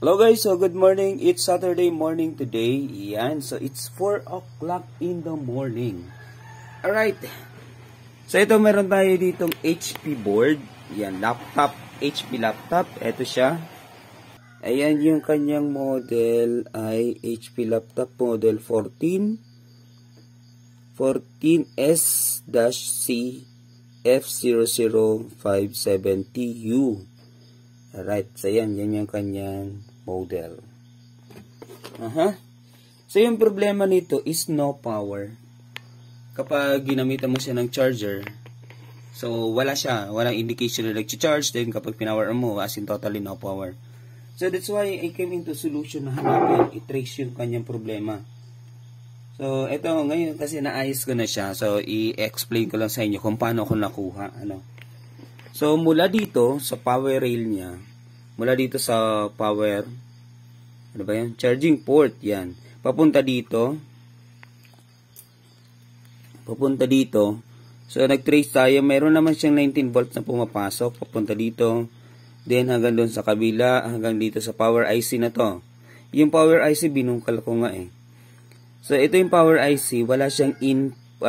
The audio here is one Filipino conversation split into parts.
Hello guys, so good morning. It's Saturday morning today. Yan, so it's 4 o'clock in the morning. Alright. So ito meron tayo ditong HP board. Yan, laptop, HP laptop. Ito siya. Ayan yung kanyang model ay HP laptop model 14S-C F00570U. Alright, so yan yung kanyang model. So yung problema nito is no power. Kapag ginamitan mo siya ng charger, so walang indication na nag-charge. Then kapag pinower mo, as in totally no power. So that's why I came into solution na hanapin, i-trace yung kanyang problema. So ito ngayon kasi naayos ko na siya. So i-explain ko lang sa inyo kung paano ko nakuha. So mula dito sa power rail niya, mula dito sa power, ano ba yan? Charging port, yan. Papunta dito. So nag-trace tayo, meron naman siyang 19 volts na pumapasok, papunta dito. Then hanggang doon sa kabila, hanggang dito sa power IC na to. Yung power IC binungkal ko nga eh. So ito yung power IC, wala siyang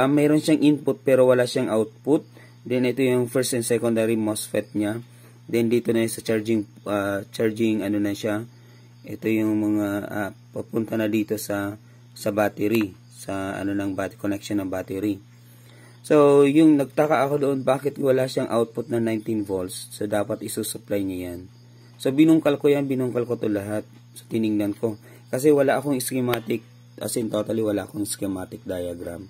meron siyang input pero wala siyang output. Then ito yung first and secondary MOSFET niya. Then dito na sa charging ano na siya. Ito yung mga papunta na dito sa battery, sa ano ng battery connection ng battery. So yung nagtaka ako doon bakit wala siyang output na 19 volts. So dapat isusupply niya yan. So binungkal ko to lahat. So tiningnan ko kasi wala akong schematic, as in totally wala akong schematic diagram.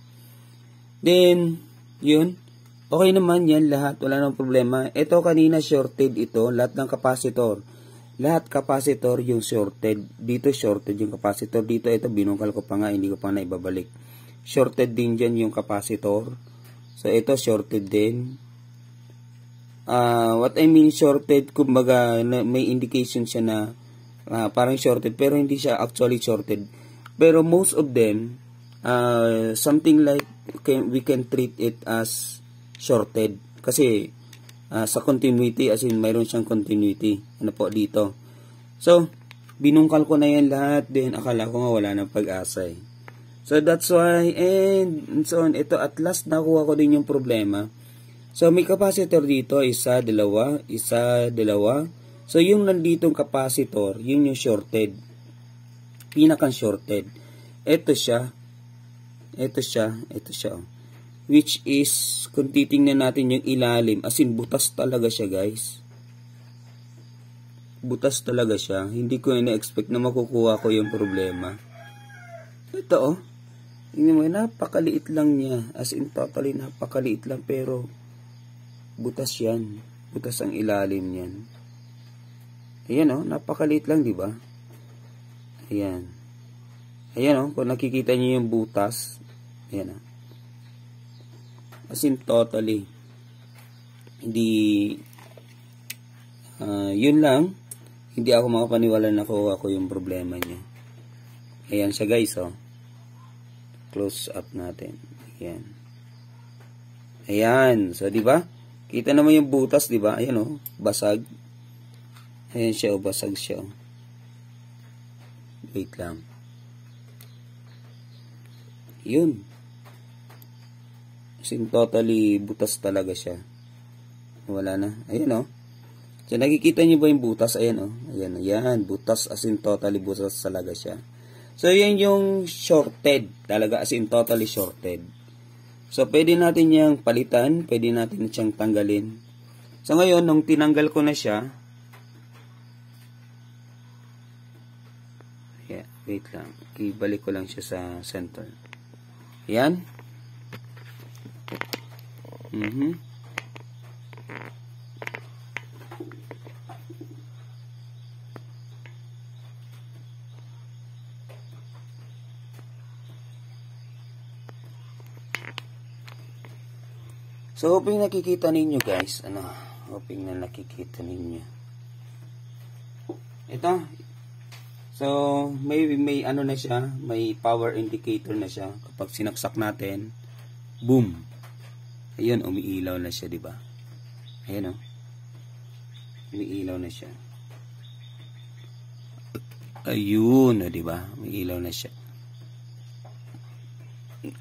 Then yun, okay naman yan lahat, wala nang problema. Ito kanina shorted ito, lahat ng capacitor. Lahat capacitor yung shorted. Dito shorted yung capacitor. Dito ito binungkal ko pa nga, hindi ko pa na ibabalik. Shorted din dyan yung capacitor. So ito shorted din. What I mean shorted, kumbaga may indication siya na parang shorted pero hindi siya actually shorted. Pero most of them, something like we can treat it as shorted kasi sa continuity, as in mayroon siyang continuity ano po dito. So binungkal ko na yan lahat, then akala ko nga wala nang pag-asa eh. So that's why, and so on, ito at last nakuha ko din yung problema. So may capacitor dito, isa, dalawa. So yung nanditong capacitor, yun yung shorted, pinakang shorted. Ito siya which is, kung titingnan natin yung ilalim, as in butas talaga siya guys. Butas talaga siya. Hindi ko ina-expect na makukuha ko yung problema. Ito oh. Tingnan mo, napakaliit lang niya. As in totally napakaliit lang pero butas yan. Butas ang ilalim niyan. Ayan oh, napakaliit lang, di ba? Ayan. Ayan oh, kung nakikita niyo yung butas. Ayan oh. As in totally hindi yun lang, hindi ako makapaniwala na nakuha ko yung problema niya. Ayan siya guys oh. Close up natin. Ayan. So di ba? Kita naman yung butas, di ba? Ayan oh, basag. Ayan siya oh, basag siya oh. Wait lang. Yun. As in totally butas talaga siya. Wala na. Ayan oh. So nakikita niyo ba yung butas? Ayan oh. Ayan, butas, as in totally butas talaga siya. So yan yung shorted. Talaga as in totally shorted. So pwede natin yang palitan, pwede natin siyang tanggalin. So ngayon nung tinanggal ko na siya, wait lang. Ibalik ko lang siya sa center. Ayan. So hoping nakikita ninyo guys, hoping na nakikita ninyo. Ito. So may ano na siya, may power indicator na siya. Kapag sinaksak natin, boom. Ayun, umiilaw na siya, di ba? Ayan oh. Umiilaw na siya. Ayun, o, diba? May ilaw na siya.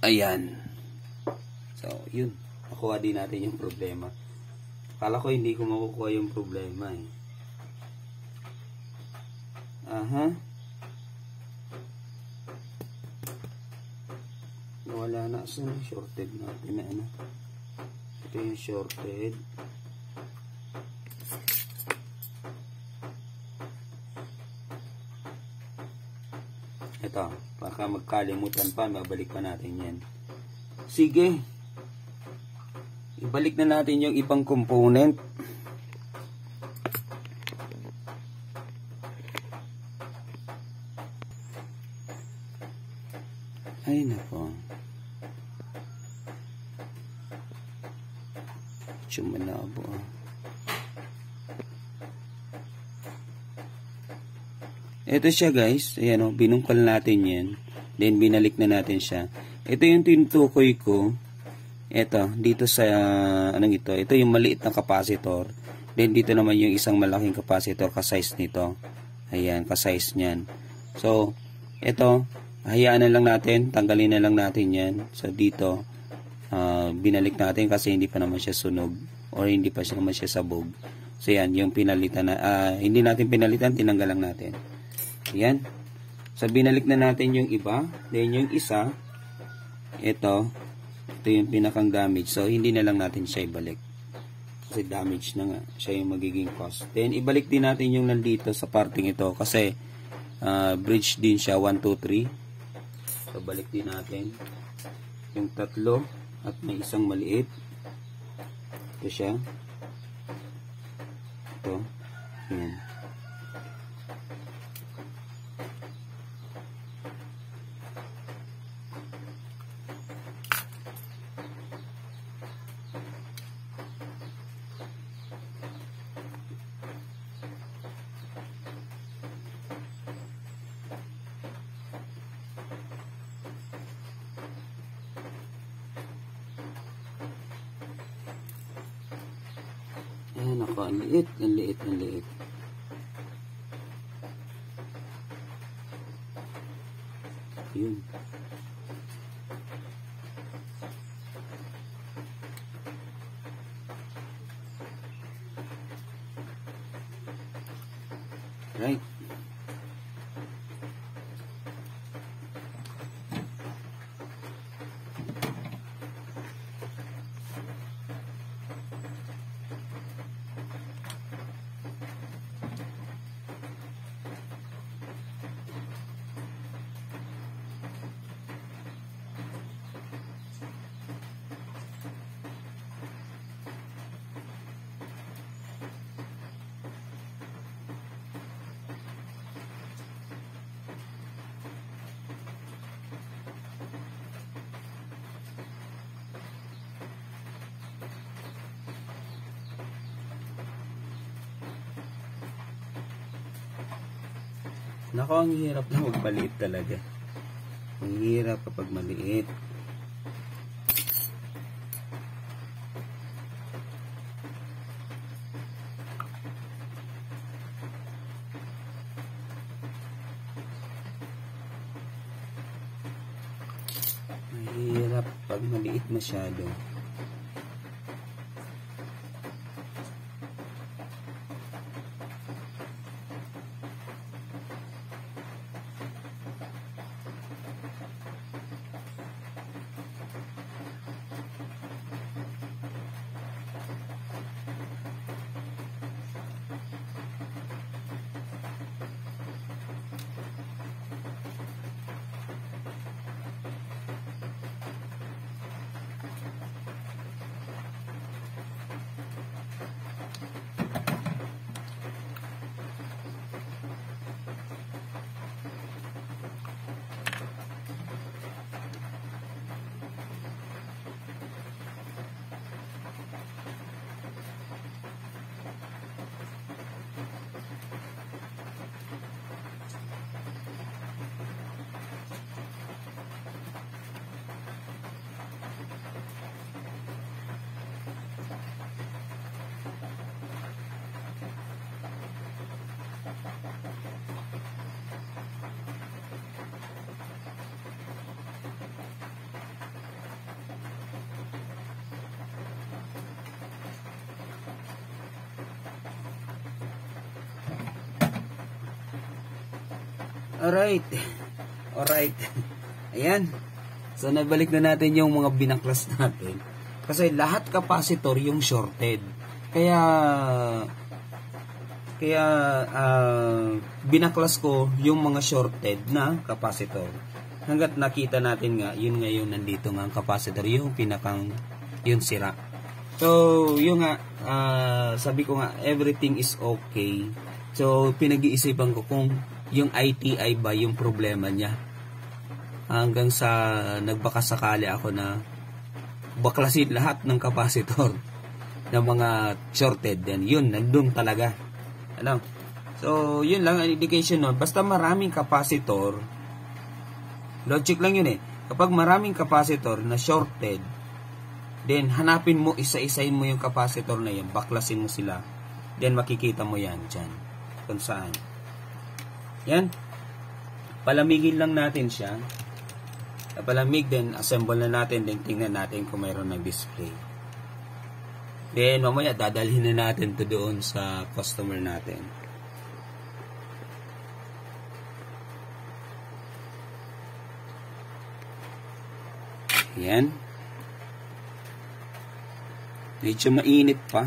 Ayan. So, yun. Nakuha din natin yung problema. Akala ko hindi ko makukuha yung problema eh. Aha. Wala na. Saan yung shorted natin na ano? Ito yung shorted. Ito. Baka magkalimutan pa. Mabalik pa natin yan. Sige. Ibalik na natin yung ibang component. Ay nako. Chumalabo. Ito siya guys. Ayan o. Binungkal natin yan. Then binalik na natin siya. Ito yung tinutukoy ko. Ito. Dito sa anong ito. Ito yung maliit na capacitor. Then dito naman yung isang malaking capacitor ka-size nito. Ayan. Ka-size niyan. So. Ito. Hayaan na lang natin. Tanggalin na lang natin yan. So dito. Binalik natin kasi hindi pa naman siya sunog. Or hindi pa siya naman siya sabog. So yan. Yung pinalitan na. Hindi natin pinalitan. Tinanggal lang natin. Ayan. So, binalik na natin yung iba. Then, yung isa, ito yung pinakang damage. So, hindi na lang natin siya ibalik. Kasi damage na nga. Siya yung magiging cost. Then, ibalik din natin yung nandito sa parting ito. Kasi, bridge din siya. 1, 2, 3. So, balik din natin. Yung tatlo. At may isang maliit. Ito siya. Ito. Ayan. Ayan ako, ang liit, ang liit, ang liit. Yun. Right. Nako, ang hirap na magpaliit talaga. Ang hirap kapag maliit. Mahirap pag maliit masyado. Alright. Alright. Ayan. So, nabalik na natin yung mga binaklas natin. Kasi lahat capacitor yung shorted. Kaya binaklas ko yung mga shorted na capacitor. Hanggat nakita natin nga, yun ngayon nandito nga ang capacitor, yung pinakang, yung sira. So, yung nga, sabi ko nga, everything is okay. So, pinag-iisipan ko kung yung ITI ba yung problema niya. Hanggang sa nagbakasakali ako na baklasin lahat ng capacitor ng mga shorted. Then, yun, nandun talaga. Ano? So, yun lang ang indication nun. Basta maraming capacitor, logic lang yun eh. Kapag maraming capacitor na shorted, then hanapin mo, isa-isain mo yung capacitor na yan, baklasin mo sila. Then makikita mo yan dyan. Kung saan. Yan. Palamigin lang natin siya. Palamig, then assemble na natin, then tingnan natin kung mayroon ng display. Then mamaya dadalhin na natin to doon sa customer natin. Yan. Medyo mainit pa.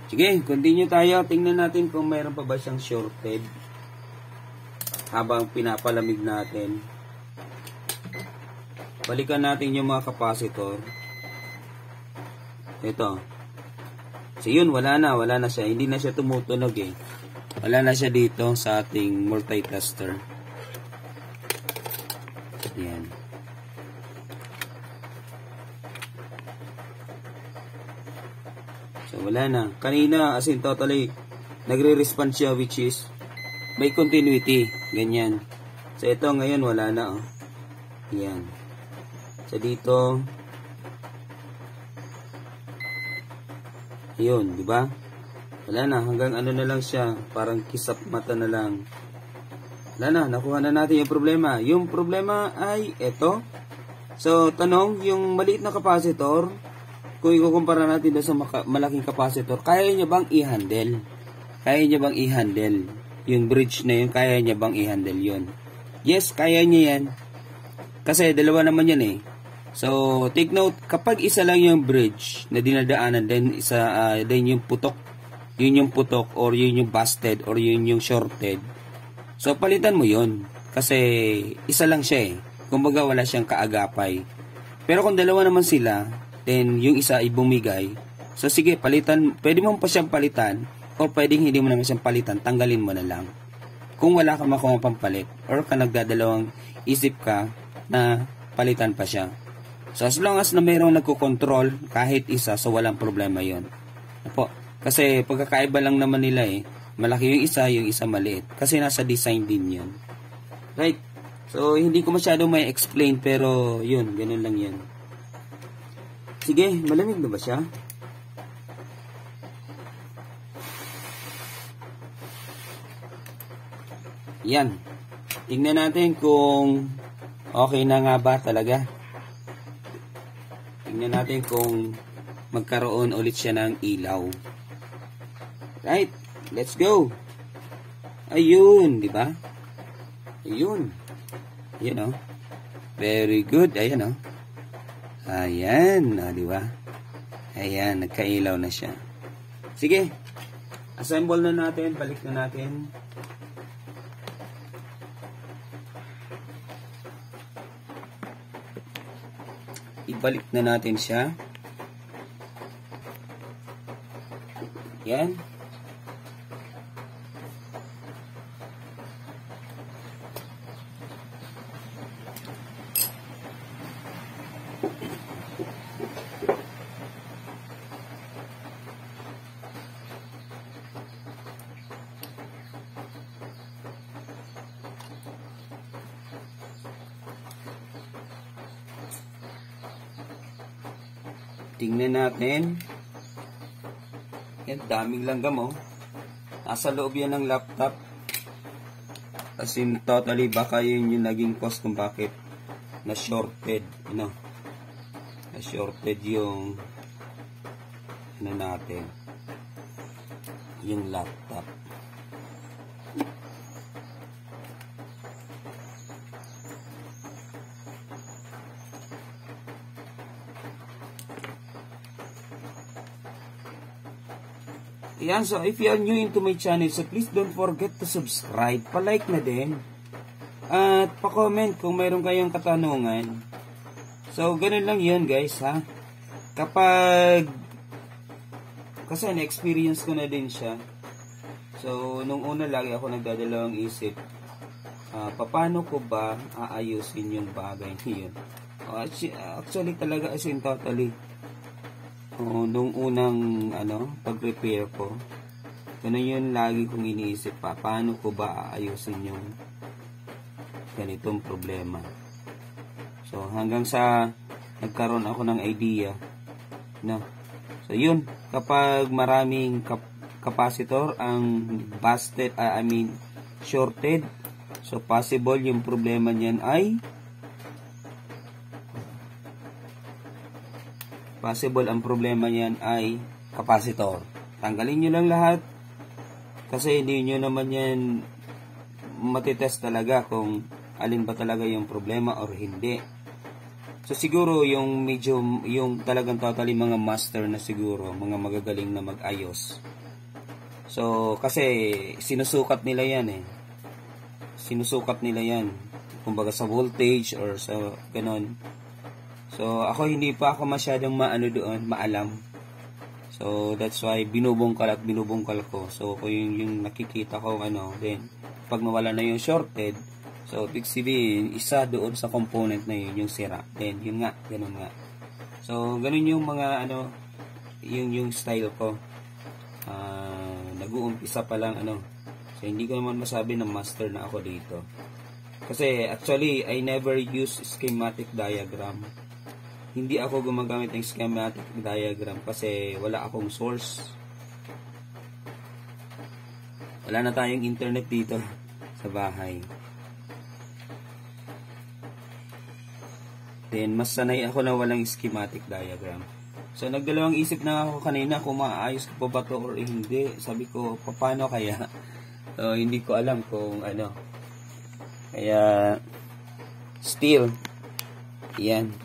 Sige, continue tayo. Tingnan natin kung mayroon pa ba siyang shorted habang pinapalamig natin. Balikan natin yung mga capacitor. Ito. So yun, wala na siya. Hindi na siya tumutunog eh. Wala na siya dito sa ating multitester. Yan. So wala na. Kanina, as in totally, nagre-respond siya, which is may continuity. Ganyan. So ito ngayon, wala na. Oh. Yan. So dito, yun, di ba? Wala na, hanggang ano na lang siya, parang kisap mata na lang. Wala na, nakuha na natin yung problema. Yung problema ay ito. So, tanong, yung maliit na capacitor, kung ikukumpara natin sa malaking capacitor, kaya niya bang i-handle? Kaya niya bang i-handle? Yung bridge na yun, kaya niya bang i-handle yun? Yes, kaya niya yan. Kasi dalawa naman yan eh. So, take note, kapag isa lang yung bridge na dinadaanan, then yung putok, yun yung putok, or yun yung busted, or yun yung shorted. So, palitan mo yun. Kasi, isa lang siya eh. Kumbaga, wala siyang kaagapay. Pero kung dalawa naman sila, then yung isa ay bumigay. So, sige, palitan, pwede mo pa siyang palitan, or pwedeng hindi mo naman siyang palitan, tanggalin mo na lang. Kung wala ka makuha pampalit, or ka nagdadalawang isip ka na palitan pa siya. So, as long as na mayroong nagko-control, kahit isa, so walang problema yon. Apo, kasi pagkakaiba lang naman nila eh. Malaki yung isa maliit. Kasi nasa design din yun. Right? So, hindi ko masyado may explain, pero yun, ganun lang yun. Sige, malamig na ba siya? Yan. Tingnan natin kung okay na nga ba talaga. Tingnan natin kung magkaroon ulit siya ng ilaw. Right? Let's go. Ayun, di ba? Ayun. Ayan, oh. Very good. Ayan, oh. Ayan, oh, di ba? Ayan, nagkailaw na siya. Sige. Assemble na natin. Balik na natin. Ibalik na natin siya. Yan. Tingnan natin. Yan, daming langgam oh. Nasa loob yan ng laptop. As in, totally, baka yun yung naging cause kung bakit na-shorted. You know? Na-shorted yung ano natin. yung laptop. Ayan, so if you are new into my channel, so please don't forget to subscribe, pa-like na din, at pa-comment kung mayroon kayong katanungan. So, ganun lang yun guys, ha. Kasi na-experience ko na din siya. So, nung una lagi ako nagdadalawang isip, paano ko ba aayusin yung bagay niyon? Actually, talaga as in totally, nung unang pag-prepare ko, ganun yun lagi kong iniisip pa, paano ko ba aayusin yung ganitong problema. So hanggang sa nagkaroon ako ng idea, no. So yun, kapag maraming capacitor ang busted, shorted, so possible yung problema niyan ay ang problema niyan ay capacitor. Tanggalin nyo lang lahat kasi hindi nyo naman yan matitest talaga kung alin ba talaga yung problema or hindi. So siguro yung talagang totally mga master na siguro, mga magagaling na mag-ayos. So kasi sinusukat nila yan Sinusukat nila yan. Kumbaga sa voltage or sa ganon. So, ako hindi pa ako masyadong maalam. So, that's why binubungkal ko. So, kung yung nakikita ko, then, pag nawala na yung shorted, so, ibig sabihin, isa doon sa component na yun, yung sira. Then, yun nga, ganun nga. So, ganun yung mga, yung style ko. Nag-uumpisa pa lang, So, hindi ko naman masabi na master na ako dito. Kasi, actually, I never use schematic diagram. Hindi ako gumagamit ng schematic diagram kasi wala akong source. Wala na tayong internet dito sa bahay. Then, mas sanay ako na walang schematic diagram. So, nagdalawang isip na ako kanina kung maayos ko pa ba to or hindi. Sabi ko, paano kaya? So, hindi ko alam kung ano. Kaya, still, yan.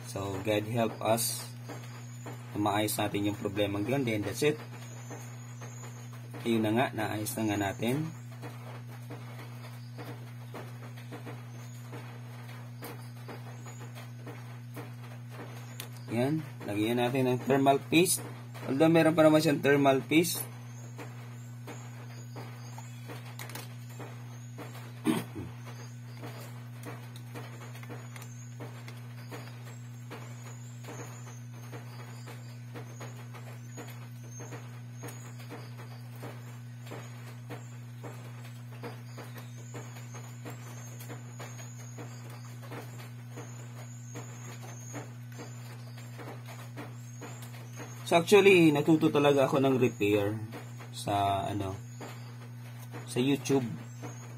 So, God help us na maayos natin yung problema lang din. That's it. Ayun na nga, naayos na nga natin. Yan. Lagyan natin ng thermal paste. Although meron pa naman siyang thermal paste. So actually, natuto talaga ako ng repair sa sa YouTube.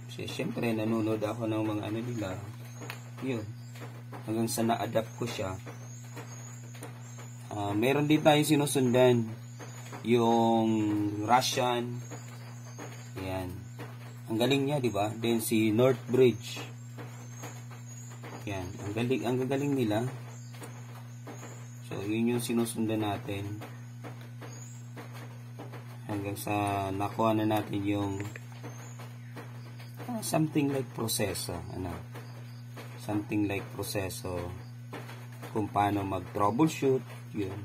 Kasi syempre nanonood ako ng mga nila. Yun. Hanggang sa na-adapt ko siya. Meron din tayong sinusundan yung Russian. Ayan. Ang galing niya, di ba? Then si Northbridge. Ayan, ang galing nila. So, yun yung sinusundan natin. Hanggang sa nakuha na natin yung something like proseso. Something like proseso kung paano mag-troubleshoot. Yun.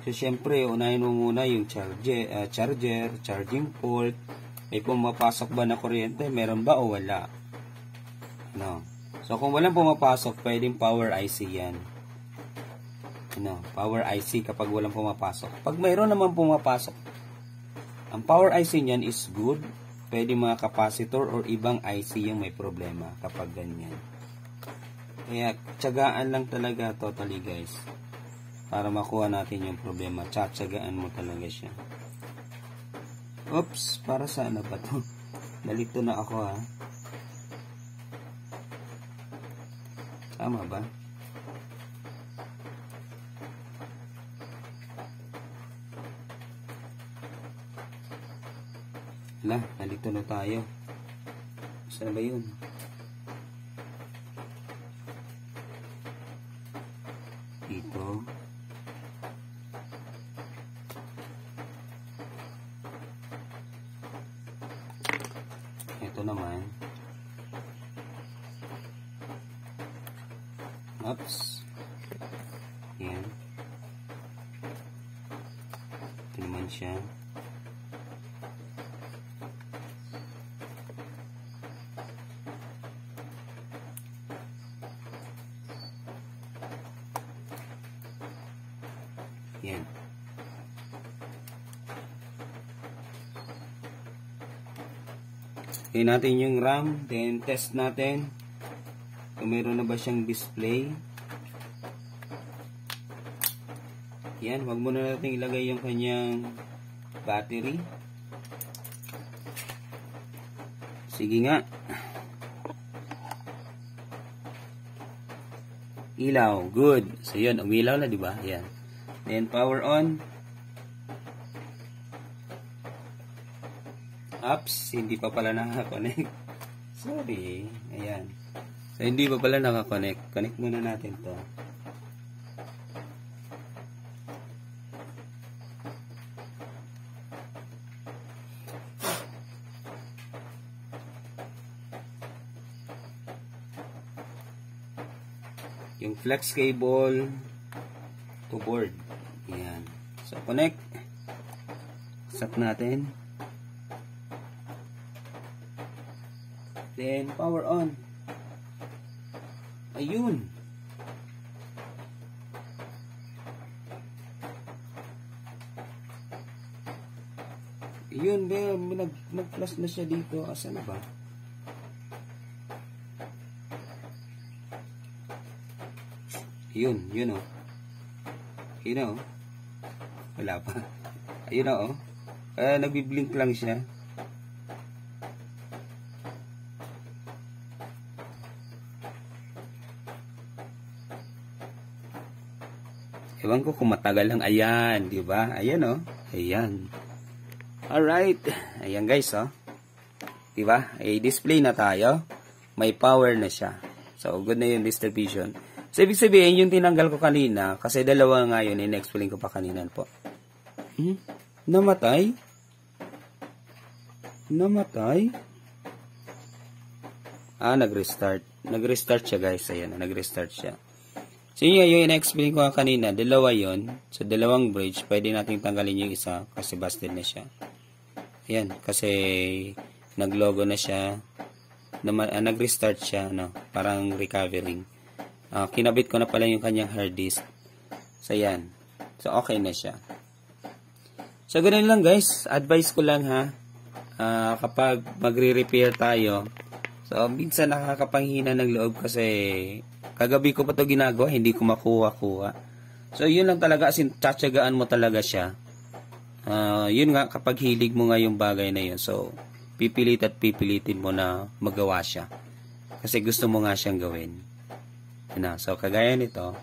So, syempre, unahin mo muna yung charger, charging port. Kung mapasok ba na kuryente, meron ba o wala? So, kung walang pumapasok, pwedeng power IC yan. Power IC kapag walang pumapasok. Pag mayroon naman pumapasok, ang power IC niyan is good. Pwedeng mga capacitor or ibang IC yung may problema kapag ganyan. Kaya, tiyagaan lang talaga totally guys. Para makuha natin yung problema. Tiyagaan mo talaga siya. Oops, para saan na ba to? Nalito na ako ha. Tama ba? Wala, nandito na tayo. Saan ba yun? Dito. Ito naman. Oops. Yan. Ito naman siya. Yan. Tingnan natin yung RAM, then test natin kung meron na ba siyang display. Yan, wag muna natin ilagay yung kanyang battery. Sige nga. Ilaw, good. So yun, umilaw na, di ba? Yan. Then power on. Ups, hindi pa pala nakakonect. Sorry. Ayan. So, hindi pa pala nakakonect. Connect muna natin to. Yung flex cable to board. Ayan. So, connect. Set natin. Then, power on. Ayun. Ayun, nag-plus na siya dito. Asan na ba? Ayun, yun o. Ayun o. Wala pa. Ayun o. Nagbiblink lang siya. Ewan ko kung matagal lang. Ayan, di ba? Ayan oh. Ayan. Alright. Ayan guys oh. Di ba? Display na tayo. May power na siya. So, good na yung distribution. So, ibig sabihin, yung tinanggal ko kanina, kasi dalawa nga yun, in-explain ko pa kanina po. Namatay? Namatay? Nag-restart. Nag-restart siya guys. Ayan, nag-restart siya. So, yun yung in-explain ko kanina, dalawa yun. So, dalawang bridge, pwede natin tanggalin yung isa kasi busted na siya. Ayan, kasi nag-logo na siya. Nag-restart siya, no? Parang recovering. Kinabit ko na pala yung kanyang hard disk. So, ayan. So, okay na siya. So, ganun lang guys. Advice ko lang ha. Kapag magre-repair tayo, so, minsan nakakapanghina ng loob kasi kagabi ko pa ito ginagawa, hindi ko makuha-kuha. So, yun lang talaga, tsatsagaan mo talaga siya. Yun nga, kapag hilig mo nga yung bagay na yun, so, pipilit at pipilitin mo na magawa siya. Kasi gusto mo nga siyang gawin. So, kagaya nito,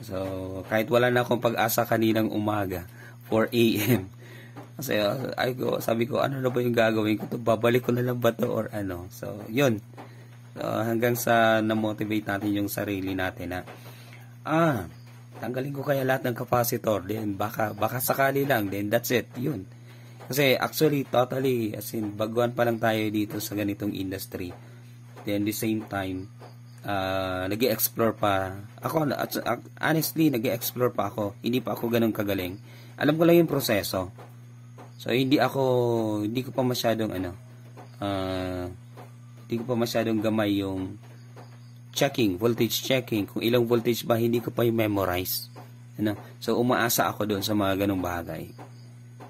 so, kahit wala na akong pag-asa kaninang umaga, 4 AM, kasi sabi ko, ano na ba yung gagawin ko? Babalik ko na lang ba ito or ano? So, yun. So, hanggang sa na-motivate natin yung sarili natin na tanggalin ko kaya lahat ng capacitor, then baka sakali lang, then that's it, yun. Kasi actually, totally, as in, baguhan pa lang tayo dito sa ganitong industry. Then the same time, nag-i-explore pa ako. Honestly, nag-i-explore pa ako. Hindi pa ako ganun kagaling. Alam ko lang yung proseso. So, hindi ko pa masyadong hindi ko pa masyadong gamay yung voltage checking. Kung ilang voltage ba, hindi ko pa yung memorize. So, umaasa ako doon sa mga ganung bagay.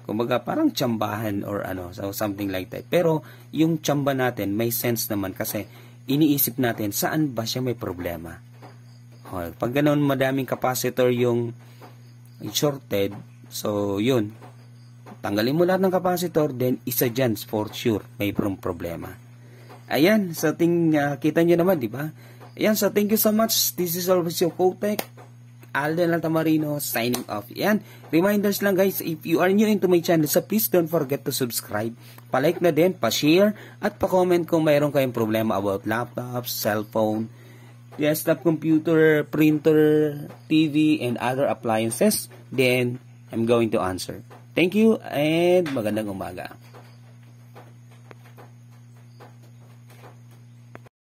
Kumbaga, parang tsambahan or so something like that. Pero, yung tsamba natin, may sense naman kasi iniisip natin, saan ba siya may problema? Pag ganoon, madaming capacitor yung shorted, so, yun. Tanggalin mo lahat ng capacitor, then isa dyan, for sure, may problema. Ayan, so kita nyo naman, di ba? Ayan, so thank you so much. This is always your Cotech. Alden Altamarino signing off. Yan, reminders lang guys, if you are new into my channel, so please don't forget to subscribe. Palike na din, pa-share, at pa-comment kung mayroon kayong problema about laptops, cellphone, desktop computer, printer, TV, and other appliances. Then, I'm going to answer. Thank you and magandang umaga.